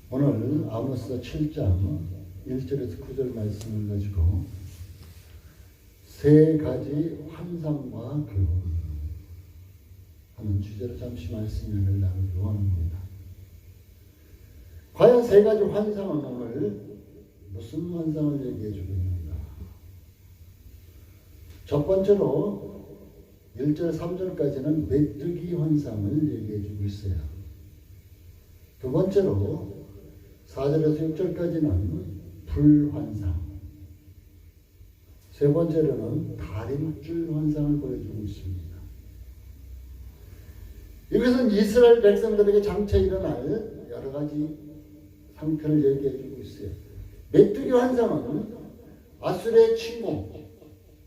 오늘 아모스 7장 1절에서 9절 말씀을 가지고 세 가지 환상과 교훈 하는 주제로 잠시 말씀을 나누기 원합니다. 과연 세 가지 환상은 오늘 무슨 환상을 얘기해 주고 있는가? 첫 번째로 1절 3절까지는 메뚜기 환상을 얘기해 주고 있어요. 두 번째로 4절에서 6절까지는 불환상, 세 번째로는 다림줄 환상을 보여주고 있습니다. 이것은 이스라엘 백성들에게 장차 일어날 여러 가지 상태를 얘기해 주고 있어요. 메뚜기 환상은 아수르의 침공,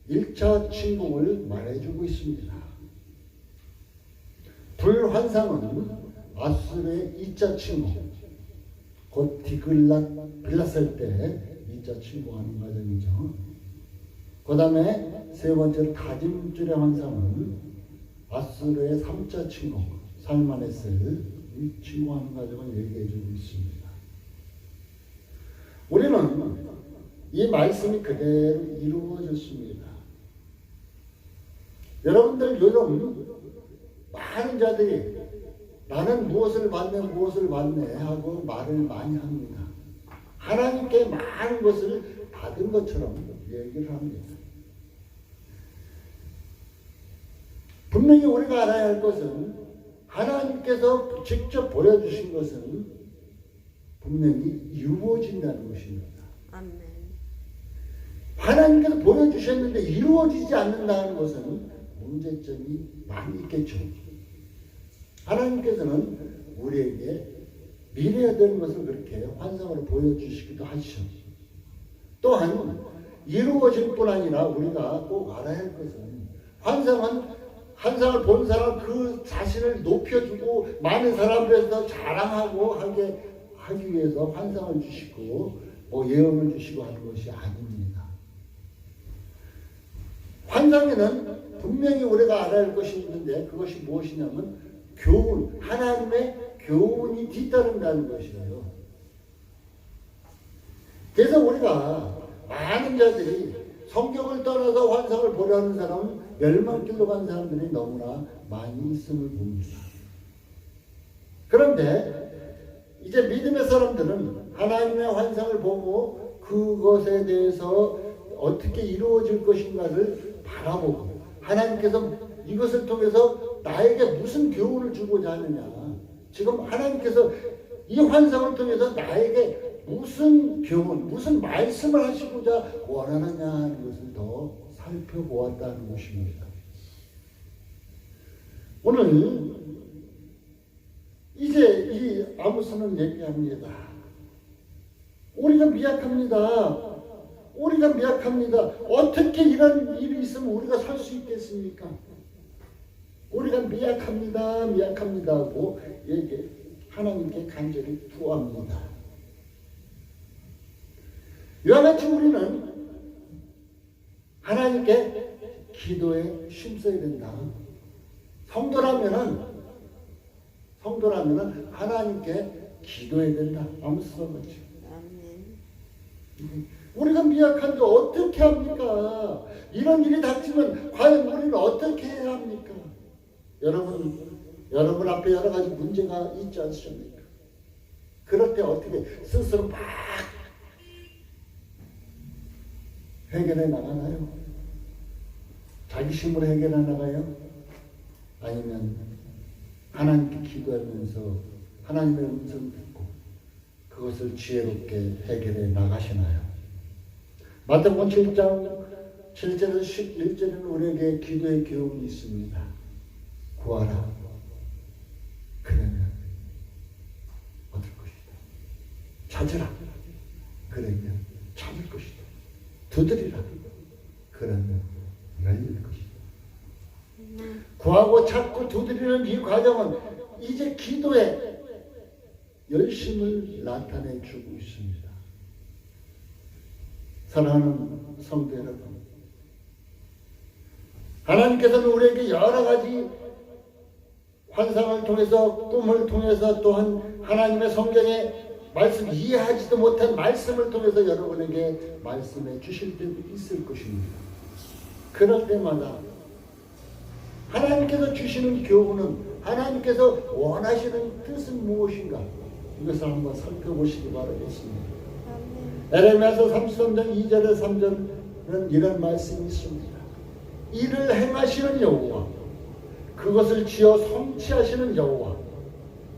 1차 침공을 말해주고 있습니다. 불환상은 아수르의 2차 침공, 곧 빌랐을 때 2차 침공하는 과정이죠. 그 다음에 세 번째로 다짐줄의 환상은 아수르의 3차 침공, 살마네스를 침공하는 과정을 얘기해 주고 있습니다. 우리는 이 말씀이 그대로 이루어졌습니다. 여러분들 요즘 많은 자들이 나는 무엇을 받네 하고 말을 많이 합니다. 하나님께 많은 것을 받은 것처럼 얘기를 합니다. 분명히 우리가 알아야 할 것은 하나님께서 직접 보여주신 것은 분명히 이루어진다는 것입니다. 아멘. 하나님께서 보여주셨는데 이루어지지 않는다는 것은 문제점이 많이 있겠죠. 하나님께서는 우리에게 미래에 되는 것을 그렇게 환상으로 보여주시기도 하시죠. 또한 이루어질 뿐 아니라 우리가 꼭 알아야 할 것은 환상을 본 사람 그 자신을 높여주고 많은 사람들에서 자랑하고 하기 위해서 환상을 주시고 예언을 주시고 하는 것이 아닙니다. 환상에는 분명히 우리가 알아야 할 것이 있는데 그것이 무엇이냐면 교훈, 하나님의 교훈이 뒤따른다는 것이에요. 그래서 우리가 많은 자들이 성경을 떠나서 환상을 보려는 사람은 멸망길로 간 사람들이 너무나 많이 있음을 봅니다. 그런데 이제 믿음의 사람들은 하나님의 환상을 보고 그것에 대해서 어떻게 이루어질 것인가를 바라보고 하나님께서 이것을 통해서 나에게 무슨 교훈을 주고자 하느냐, 지금 하나님께서 이 환상을 통해서 나에게 무슨 교훈, 무슨 말씀을 하시고자 원하느냐 하는 것을 더 살펴보았다는 것입니다. 오늘 이제 이 아모스는 얘기합니다. 우리가 미약합니다. 우리가 미약합니다. 어떻게 이런 일이 있으면 우리가 살 수 있겠습니까? 우리가 미약합니다 하고 하나님께 간절히 구합니다. 이와 같이 우리는 하나님께 기도에 힘써야 된다. 성도라면은 하나님께 기도해야 된다. 아무스와 같이. 우리가 미약한데 어떻게 합니까? 이런 일이 닥치면 과연 우리는 어떻게 해야 합니까? 여러분 앞에 여러 가지 문제가 있지 않습니까? 그럴 때 어떻게 스스로 막 해결해 나가나요? 자기 힘으로 해결해 나가요? 아니면 하나님께 기도하면서 하나님의 음성 듣고 그것을 지혜롭게 해결해 나가시나요? 마태복음 7장 7절에서 11절에는 우리에게 기도의 교훈이 있습니다. 구하라. 그러면 얻을 것이다. 찾으라. 그러면 찾을 것이다. 두드리라. 그러면 열릴 것이다. 구하고 찾고 두드리는 이 과정은 이제 기도에 열심을 나타내 주고 있습니다. 사랑하는 성도 여러분, 하나님께서는 우리에게 여러 가지 환상을 통해서 꿈을 통해서 또한 하나님의 성경에 말씀 이해하지도 못한 말씀을 통해서 여러분에게 말씀해 주실 때도 있을 것입니다. 그럴 때마다 하나님께서 주시는 교훈은, 하나님께서 원하시는 뜻은 무엇인가, 이것을 한번 살펴보시기 바라겠습니다. 에레미야서 33장 2절에 3절은 이런 말씀이 있습니다. 이를 행하시는 여호와, 그것을 지어 성취하시는 여호와,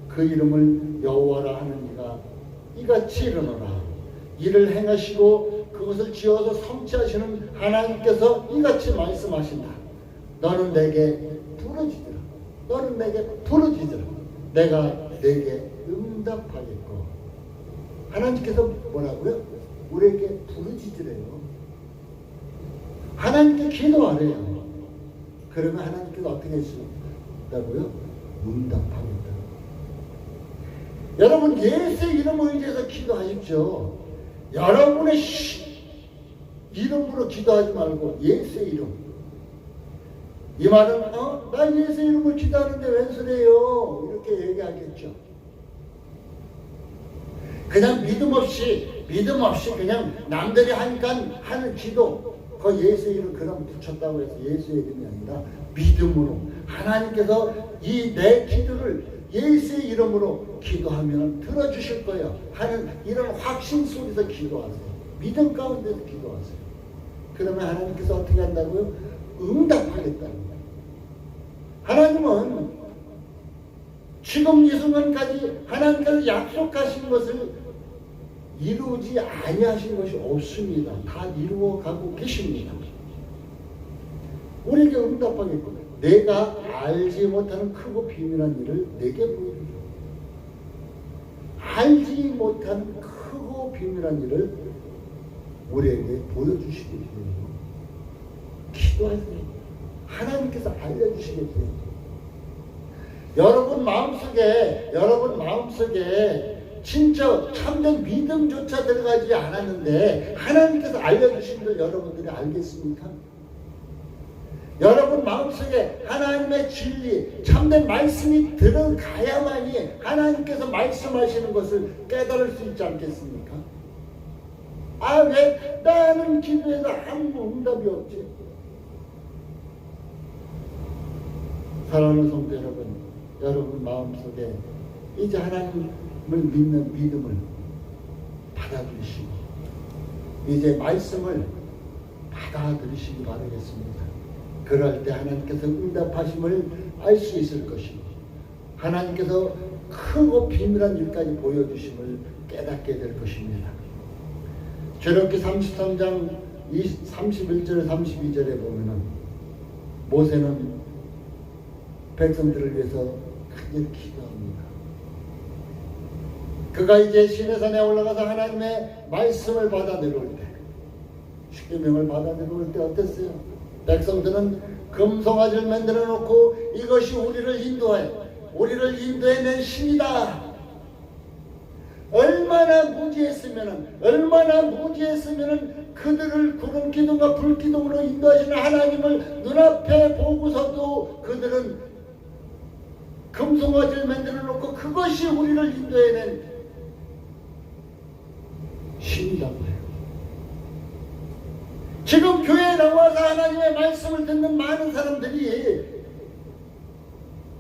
그 이름을 여호와라 하는 이가 이같이 이르노라. 이를 행하시고 그것을 지어서 성취하시는 하나님께서 이같이 말씀하신다. 너는 내게 부르짖으라. 너는 내게 부르짖으라. 내가 내게 응답하겠고. 하나님께서 뭐라고요? 우리에게 부르짖으래요. 하나님께 기도하래요. 그러면 하나님께서 어떻게 해주신다고요? 응답하겠다. 여러분, 예수의 이름을 의지해서 기도하십시오. 여러분의 이름으로 기도하지 말고 예수의 이름. 이 말은 나 예수의 이름을 기도하는데 웬 소리예요? 이렇게 얘기하겠죠. 그냥 믿음 없이 그냥 남들이 하니까 하는 기도, 그 예수의 이름 그럼 붙였다고 해서 예수의 이름이 아니라 믿음으로, 하나님께서 이 내 기도를 예수의 이름으로 기도하면 들어주실 거예요 하는 이런 확신 속에서 기도하세요. 믿음 가운데서 기도하세요. 그러면 하나님께서 어떻게 한다고요? 응답하겠다는 거예요. 하나님은 지금 이 순간까지 하나님께서 약속하신 것을 이루지 아니하신 것이 없습니다. 다 이루어가고 계십니다. 우리에게 응답하겠고, 내가 알지 못하는 크고 비밀한 일을 내게 보여주죠. 알지 못한 크고 비밀한 일을 우리에게 보여주시겠어요. 기도하세요. 하나님께서 알려주시겠어요. 여러분 마음속에 진짜 참된 믿음조차 들어가지 않았는데 하나님께서 알려주신 걸 여러분들이 알겠습니까? 여러분 마음속에 하나님의 진리, 참된 말씀이 들어가야만이 하나님께서 말씀하시는 것을 깨달을 수 있지 않겠습니까? 왜 나는 기도해도 아무 응답이 없지? 사랑하는 성도 여러분 마음속에 이제 하나님을 믿는 믿음을 받아들이시고 이제 말씀을 받아들이시기 바라겠습니다. 그럴 때 하나님께서 응답하심을 알 수 있을 것이고 하나님께서 크고 비밀한 일까지 보여주심을 깨닫게 될 것입니다. 출애굽기 33장 31절 32절에 보면은 모세는 백성들을 위해서 간절히 기도합니다. 그가 이제 시내산에 올라가서 하나님의 말씀을 받아 내려올 때, 십계명을 받아 내려올 때 어땠어요? 백성들은 금송아지를 만들어 놓고 이것이 우리를 인도해낸 신이다. 얼마나 무지했으면은 그들을 구름 기둥과 불 기둥으로 인도하시는 하나님을 눈앞에 보고서도 그들은 금송아지를 만들어 놓고 그것이 우리를 인도해낸 신이라고 해요. 지금 교회에 나와서 하나님의 말씀을 듣는 많은 사람들이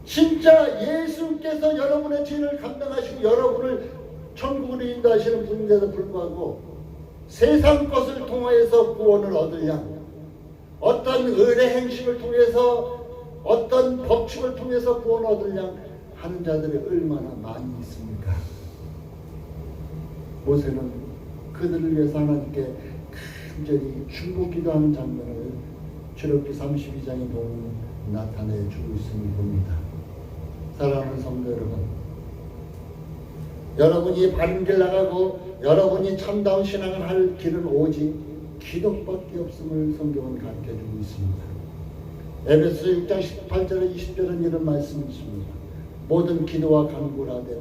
진짜 예수께서 여러분의 죄를 감당하시고 여러분을 천국으로 인도하시는 분인데도 불구하고 세상 것을 통해서 구원을 얻으려 어떤 의례 행식을 통해서 어떤 법칙을 통해서 구원 얻으려 하는 자들이 얼마나 많이 있습니까? 모세는 그들을 위해서 하나님께 간절히 중보기도 하는 장면을 출애굽기 32장에 보면 나타내 주고 있음을 봅니다. 사랑하는 성도 여러분이 바른 길 나가고 여러분이 참다운 신앙을 할 길은 오직 기도밖에 없음을 성경은 가르쳐주고 있습니다. 에베소 6장 18절에 20절은 이런 말씀이 있습니다. 모든 기도와 간구를 하되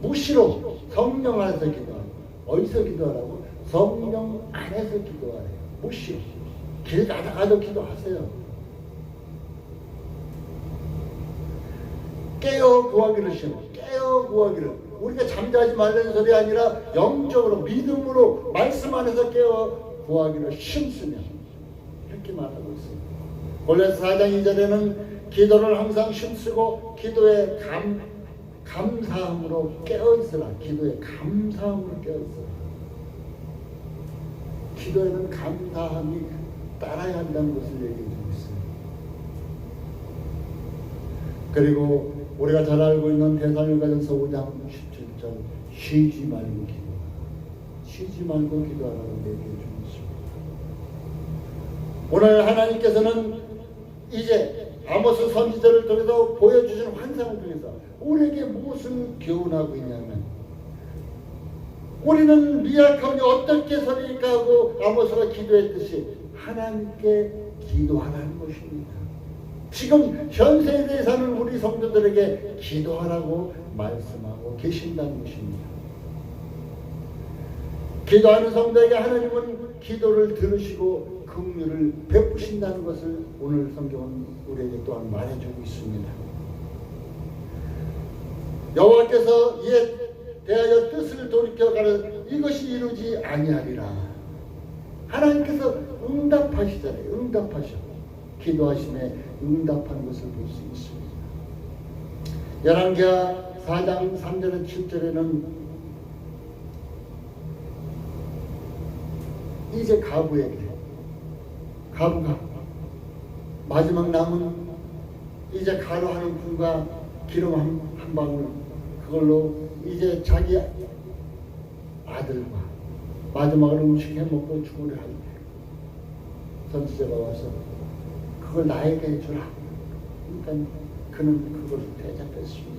무시로 성령 안에서 기도하고. 어디서 기도하라고? 성령 안에서 기도하래요. 무시로. 길 가다가도 기도하세요. 깨어 구하기를 우리가 잠자지 말라는 소리 아니라 영적으로 믿음으로 말씀 안에서 깨어 구하기를 힘쓰며 이렇게 말하고 있습니다. 골로새 4장 2절에는 기도를 항상 힘쓰고 기도에 감사함으로 깨어있으라. 기도에 감사함으로 깨어있으라. 기도에는 감사함이 따라야 한다는 것을 얘기해주고 있습니다. 그리고 우리가 잘 알고 있는 데살로니가전서 5장 17절 쉬지 말고 기도하라고 얘기해주고 있습니다. 오늘 하나님께서는 이제 아모스 선지자를 통해서 보여주신 환상을 통해서 우리에게 무엇을 교훈하고 있냐면, 우리는 미약하니 어떻게 서리까 하고 아모스가 기도했듯이 하나님께 기도하라는 것입니다. 지금 현 세대에 사는 우리 성도들에게 기도하라고 말씀하고 계신다는 것입니다. 기도하는 성도에게 하나님은 기도를 들으시고 긍휼을 베푸신다는 것을 오늘 성경은 우리에게 또한 말해주고 있습니다. 여호와께서 이에 대하여 뜻을 돌이켜 가라 이것이 이루지 아니하리라. 하나님께서 응답하시잖아요. 응답하셔. 기도하심에 응답하는 것을 볼 수 있습니다. 열왕기하 4장 3절에 7절에는 이제 가부에게 가부가 마지막 남은 이제 가루 하는 분과 기름 한 방울 그걸로 이제 자기 아들과 마지막으로 음식 해먹고 죽으려 하는데 선지자가 와서 그걸 나에게 주라. 그러니까 그는 그걸 대접했습니다.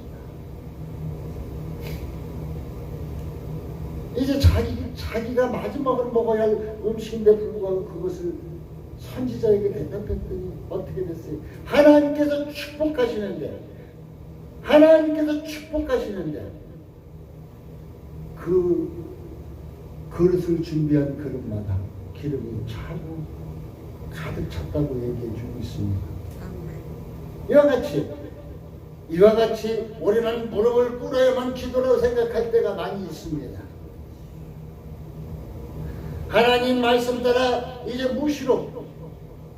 이제 자기가 마지막으로 먹어야 할 음식인데 불구하고 그것을 선지자에게 대답했더니 어떻게 됐어요? 하나님께서 축복하시는데 그 그릇을 준비한 그릇마다 기름이 차고 가득 찼다고 얘기해 주고 있습니다. 이와 같이 우리는 무릎을 꿇어야만 기도라고 생각할 때가 많이 있습니다. 하나님 말씀 따라 이제 무시로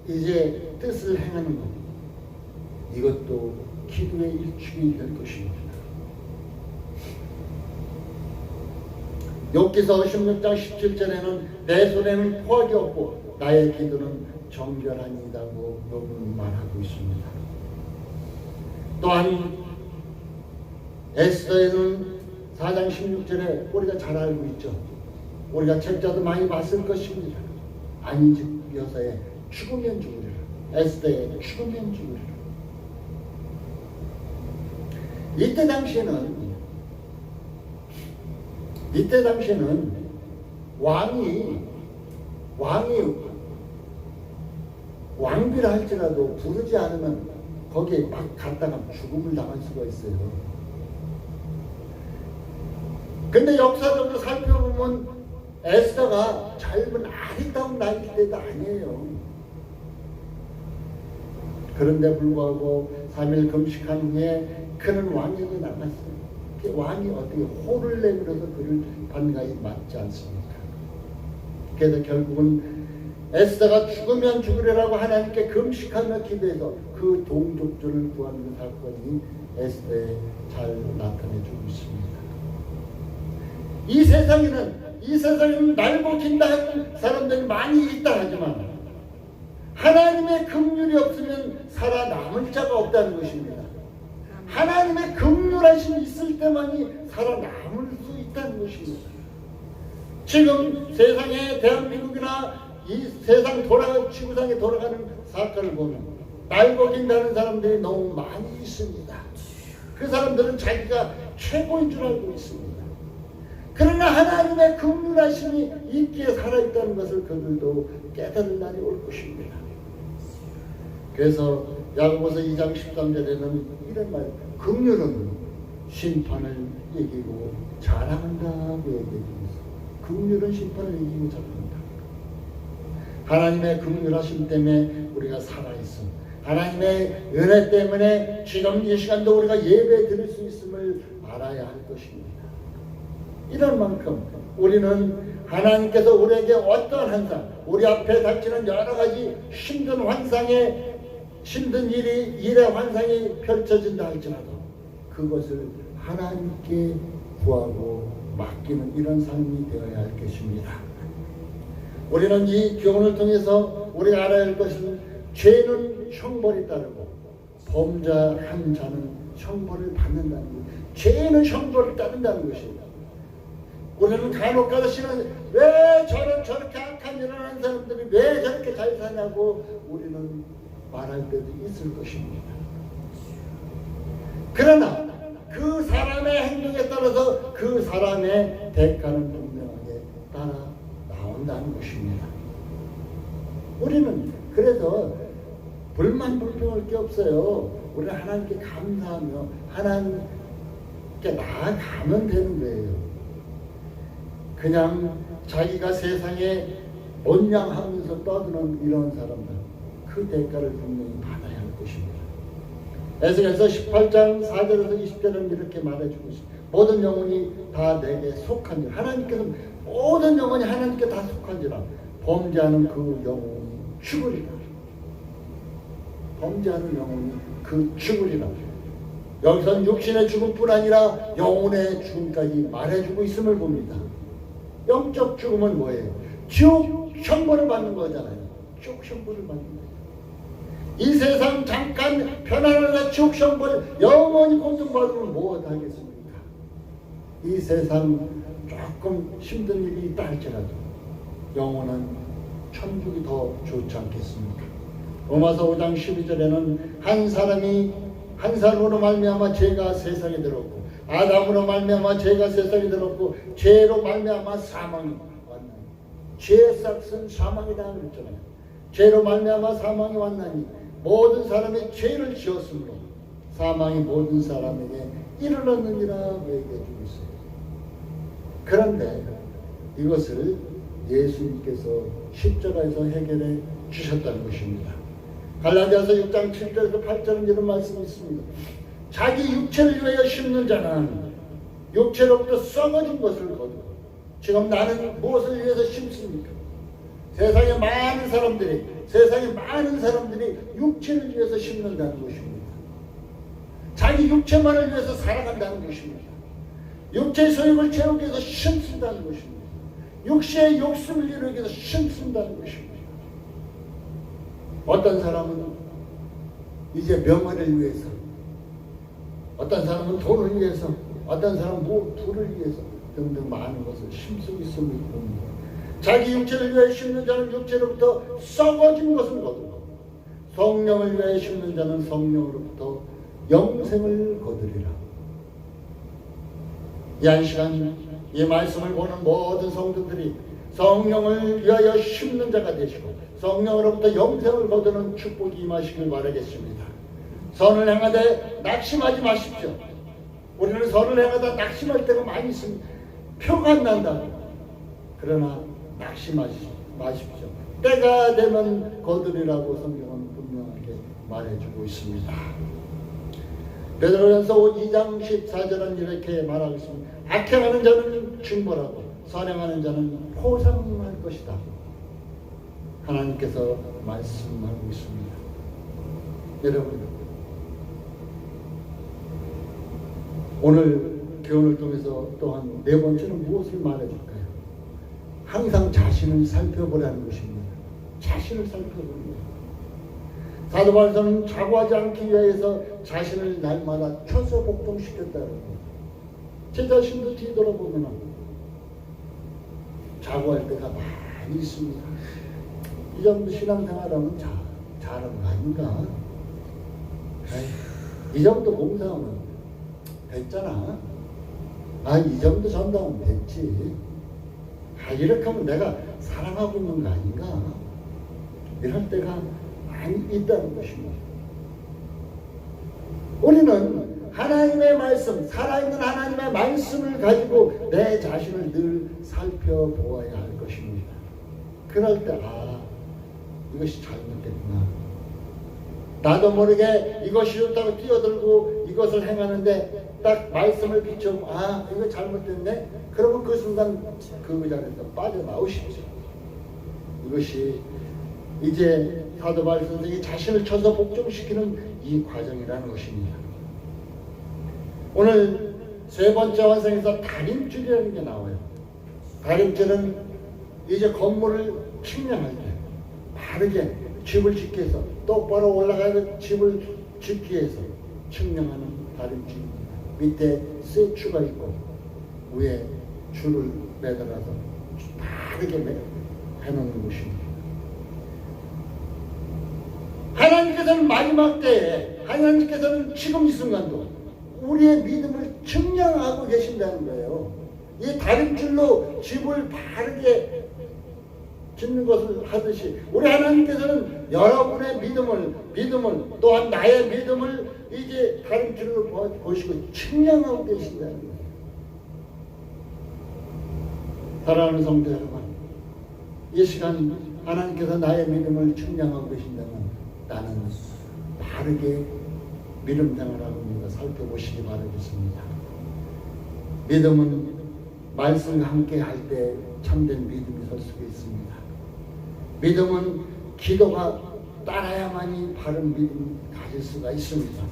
이제 뜻을 행하는 것, 이것도 기도의 일축이 될 것입니다. 욥기서 16장 17절에는 내 손에는 포악이 없고 나의 기도는 정결하니이다고 욥은 말하고 있습니다. 또한 에스더에는 4장 16절에 우리가 잘 알고 있죠. 우리가 책자도 많이 봤을 것입니다. 안직 여사의 죽으면 죽으리라. 에스더의 죽으면 죽으리라. 이때 당시에는 왕이 왕비라 할지라도 부르지 않으면 거기에 막 갔다가 죽음을 당할 수가 있어요. 근데 역사적으로 살펴보면 에스더가 젊은 아리따운 나이 때도 아니에요. 그런데 불구하고 3일 금식한 후에 그는 왕에게 나갔어요. 왕이 어떻게 호를 내밀어서 그를 반가이 맞지 않습니까? 그래서 결국은 에스더가 죽으면 죽으리라고 하나님께 금식하며 기도해서 그 동족들을 구하는 사건이 에스더에 잘 나타내주고 있습니다. 이 세상에는 날먹힌다 하는 사람들이 많이 있다 하지만 하나님의 긍휼이 없으면 살아남을 자가 없다는 것입니다. 하나님의 긍휼하심이 있을 때만이 살아남을 수 있다는 것입니다. 지금 세상에 대한민국이나 이 세상 지구상에 돌아가는 사건을 보면 날먹인다는 사람들이 너무 많이 있습니다. 그 사람들은 자기가 최고인 줄 알고 있습니다. 그러나 하나님의 긍휼하심이 있기에 살아있다는 것을 그들도 깨달을 날이 올 것입니다. 그래서 야고보서 2장 13절에는 이런 말, 긍휼은 심판을 이기고 자랑한다고 얘기해줍니다. 긍휼은 심판을 이기고 자랑한다. 하나님의 긍휼하심 때문에 우리가 살아있음, 하나님의 은혜 때문에 지금 이 시간도 우리가 예배 드릴 수 있음을 알아야 할 것입니다. 이런 만큼 우리는 하나님께서 우리에게 어떤 환상, 우리 앞에 닥치는 여러 가지 힘든 환상에 힘든 일의 환상이 펼쳐진다 할지라도 그것을 하나님께 구하고 맡기는 이런 삶이 되어야 할 것입니다. 우리는 이 교훈을 통해서 우리가 알아야 할 것은 죄는 형벌이 따르고 범죄한 자는 형벌을 받는다는 것. 죄는 형벌을 따른다는 것입니다. 우리는 간혹 가다시는 왜 저렇게 악한 일을 하는 사람들이 왜 저렇게 잘 사냐고 우리는 말할 때도 있을 것입니다. 그러나 그 사람의 행동에 따라서 그 사람의 대가는 분명하게 따라 나온다는 것입니다. 우리는 그래서 불평할 게 없어요. 우리는 하나님께 감사하며 하나님께 나아가면 되는 거예요. 그냥 자기가 세상에 온양하면서 떠드는 이런 사람들, 그 대가를 분명히 받아야 할 것입니다. 에스겔서 18장 4절에서 20절은 이렇게 말해주고 있습니다. 모든 영혼이 다 내게 속한지라. 하나님께서 모든 영혼이 하나님께 다 속한지라. 범죄하는 그 영혼이 죽으리라. 범죄하는 영혼이 그 죽으리라. 여기서는 육신의 죽음뿐 아니라 영혼의 죽음까지 말해주고 있음을 봅니다. 영적 죽음은 뭐예요? 지옥 형벌을 받는 거잖아요. 지옥 형벌을 받는 거예요. 이 세상 잠깐 편안하다 지옥 형벌 영원히 고통받으면 무엇하겠습니까? 이 세상 조금 힘든 일이 있다 할지라도 영원한 천국이 더 좋지 않겠습니까? 로마서 5장 12절에는 한 사람으로 말미암아 죄가 세상에 들었고 아담으로 말미암아 죄가 세상에 들었고 죄로 말미암아 사망이 왔나니 죄의 싹은 사망이다 그랬잖아요. 죄로 말미암아 사망이 왔나니 모든 사람의 죄를 지었으므로 사망이 모든 사람에게 이르렀느니라 얘기해주고 있어요. 그런데 이것을 예수님께서 십자가에서 해결해 주셨다는 것입니다. 갈라디아서 6장 7절에서 8절은 이런 말씀이 있습니다. 자기 육체를 위하여 심는 자는 육체로부터 썩어진 것을 거두고. 지금 나는 무엇을 위해서 심습니까? 세상에 많은 사람들이 육체를 위해서 심는다는 것입니다. 자기 육체만을 위해서 살아간다는 것입니다. 육체의 소욕을 채우기 위해서 심쓴다는 것입니다. 육체의 욕심을 이루기 위해서 심쓴다는 것입니다. 어떤 사람은 이제 명예를 위해서, 어떤 사람은 돈을 위해서, 어떤 사람은 부를 위해서 등등 많은 것을 심쓰고 있음을 봅니다. 자기 육체를 위해 심는 자는 육체로부터 썩어진 것을 거두고 성령을 위해 심는 자는 성령으로부터 영생을 거두리라. 이 한 시간 이 말씀을 보는 모든 성도들이 성령을 위하여 심는 자가 되시고 성령으로부터 영생을 거두는 축복이 임하시길 바라겠습니다. 선을 행하되 낙심하지 마십시오. 우리는 선을 행하다 낙심할 때가 많이 있습니다. 표가 안 난다. 그러나 낙심하지 마십시오. 때가 되면 거두리라고 성경은 분명하게 말해주고 있습니다. 베드로전서 2장 14절은 이렇게 말하고 있습니다. 악행하는 자는 징벌하고 선행하는 자는 포상할 것이다. 하나님께서 말씀하고 있습니다. 여러분, 오늘 교훈을 통해서 또한 네 번째는 무엇을 말해줄까요? 항상 자신을 살펴보라는 것입니다. 자신을 살펴보는 거예요. 사도 바울은 자고하지 않기 위해서 자신을 날마다 쳐서 복종시켰다는 거예요. 제 자신도 뒤돌아보면 자고할 때가 많이 있습니다. 이 정도 신앙생활하면 잘하는 거 아닌가? 이 정도 봉사하면 됐잖아. 이 정도 전도하면 됐지. 이렇게 하면 내가 사랑하고 있는 거 아닌가? 이럴 때가 많이 있다는 것입니다. 우리는 하나님의 말씀, 살아있는 하나님의 말씀을 가지고 내 자신을 늘 살펴보아야 할 것입니다. 그럴 때 이것이 잘못됐구나. 나도 모르게 이것이 좋다고 뛰어들고 이것을 행하는데 딱 말씀을 비춰보면 이거 잘못됐네? 그러면 순간 그 자리에서 빠져나오십시오. 이것이 이제 사도 바울 선생이 자신을 쳐서 복종시키는 이 과정이라는 것입니다. 오늘 세 번째 완성에서 다림줄이라는 게 나와요. 다림줄은 이제 건물을 측량할 때 바르게 집을 짓기 위해서 똑바로 올라가는 집을 짓기 위해서 측량하는 다림줄. 밑에 쇠추가 있고 위에 줄을 매달아서 바르게 해놓는 것입니다. 하나님께서는 마지막 때에 하나님께서는 지금 이 순간도 우리의 믿음을 측량하고 계신다는 거예요. 이 다림줄로 집을 바르게 짓는 것을 하듯이 우리 하나님께서는 여러분의 믿음을 또한 나의 믿음을 이제 다림줄로 보시고 측량하고 계신다는 거예요. 사랑하는 성도 여러분, 이 시간 하나님께서 나의 믿음을 측량하고 계신다면 나는 바르게 믿음 생활하고 있는 것 살펴보시기 바라겠습니다. 믿음은 말씀과 함께 할 때 참된 믿음이 설 수가 있습니다. 믿음은 기도가 따라야만이 바른 믿음을 가질 수가 있습니다.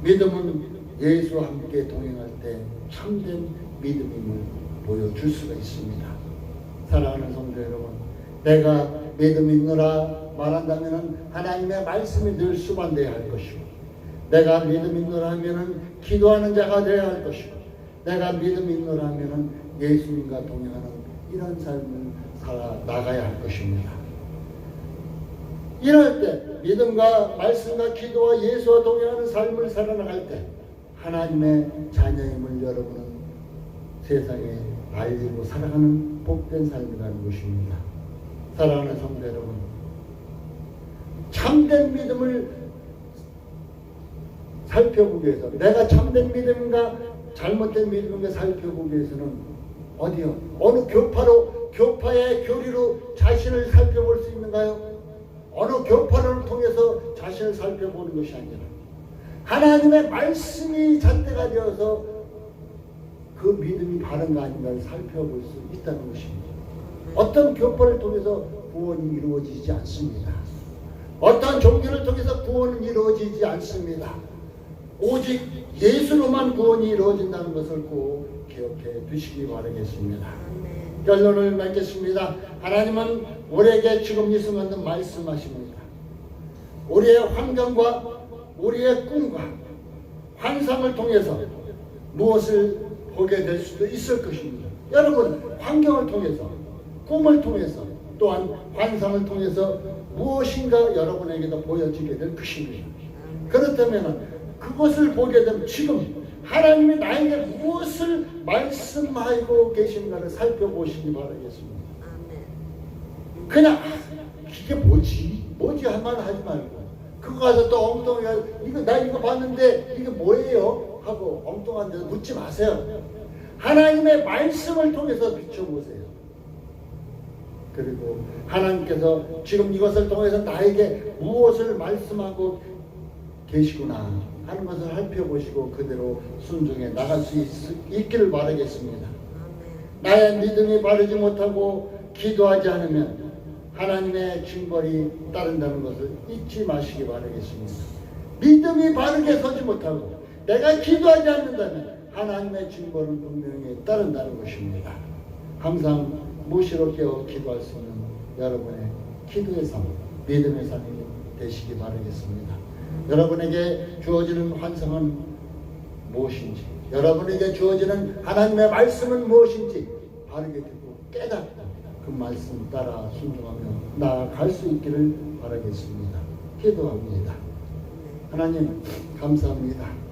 믿음은 예수와 함께 동행할 때 참된 믿음임을 보여줄 수가 있습니다. 사랑하는 성도 여러분, 내가 믿음 있노라 말한다면 하나님의 말씀이 늘 수반되어야 할 것이고, 내가 믿음 있노라 하면 기도하는 자가 되어야 할 것이고, 내가 믿음 있노라 하면 예수님과 동행하는 이런 삶을 살아나가야 할 것입니다. 이럴 때 믿음과 말씀과 기도와 예수와 동행하는 삶을 살아나갈 때 하나님의 자녀임을 여러분은 세상에 알리고 살아가는 복된 삶이라는 것입니다. 사랑하는 성도 여러분, 참된 믿음을 살펴보기 위해서, 내가 참된 믿음인가 잘못된 믿음인가 살펴보기 위해서는 어디요? 어느 교파의 교리로 자신을 살펴볼 수 있는가요? 어느 교파를 통해서 자신을 살펴보는 것이 아니라 하나님의 말씀이 잣대가 되어서 그 믿음이 바른가 아닌가를 살펴볼 수 있다는 것입니다. 어떤 교파를 통해서 구원이 이루어지지 않습니다. 어떤 종교를 통해서 구원은 이루어지지 않습니다. 오직 예수로만 구원이 이루어진다는 것을 꼭 기억해 두시기 바라겠습니다. 결론을 맺겠습니다. 하나님은 우리에게 지금 이 순간도 말씀하십니다. 우리의 환경과 우리의 꿈과 환상을 통해서 무엇을 보게 될 수도 있을 것입니다. 여러분, 환경을 통해서, 꿈을 통해서, 또한 환상을 통해서 무엇인가 여러분에게도 보여지게 될 것입니다. 그렇다면 그것을 보게 되면 지금 하나님이 나에게 무엇을 말씀하고 계신가를 살펴보시기 바라겠습니다. 그냥 이게 뭐지 할만 하지 말고 그거 가서 또 엉뚱하게 나 이거 봤는데 이게 뭐예요? 하고 엉뚱한 데서 묻지 마세요. 하나님의 말씀을 통해서 비춰보세요. 그리고 하나님께서 지금 이것을 통해서 나에게 무엇을 말씀하고 계시구나 하는 것을 살펴보시고 그대로 순종해 나갈 수 있기를 바라겠습니다. 나의 믿음이 바르지 못하고 기도하지 않으면 하나님의 징벌이 따른다는 것을 잊지 마시기 바라겠습니다. 믿음이 바르게 서지 못하고 내가 기도하지 않는다면 하나님의 징벌은 분명히 따른다는 것입니다. 항상 무시로 깨어 기도할 수 있는 여러분의 기도의 삶, 믿음의 삶이 되시기 바라겠습니다. 여러분에게 주어지는 환상은 무엇인지, 여러분에게 주어지는 하나님의 말씀은 무엇인지 바르게 듣고 깨닫고 그 말씀 따라 순종하며 나아갈 수 있기를 바라겠습니다. 기도합니다. 하나님 감사합니다.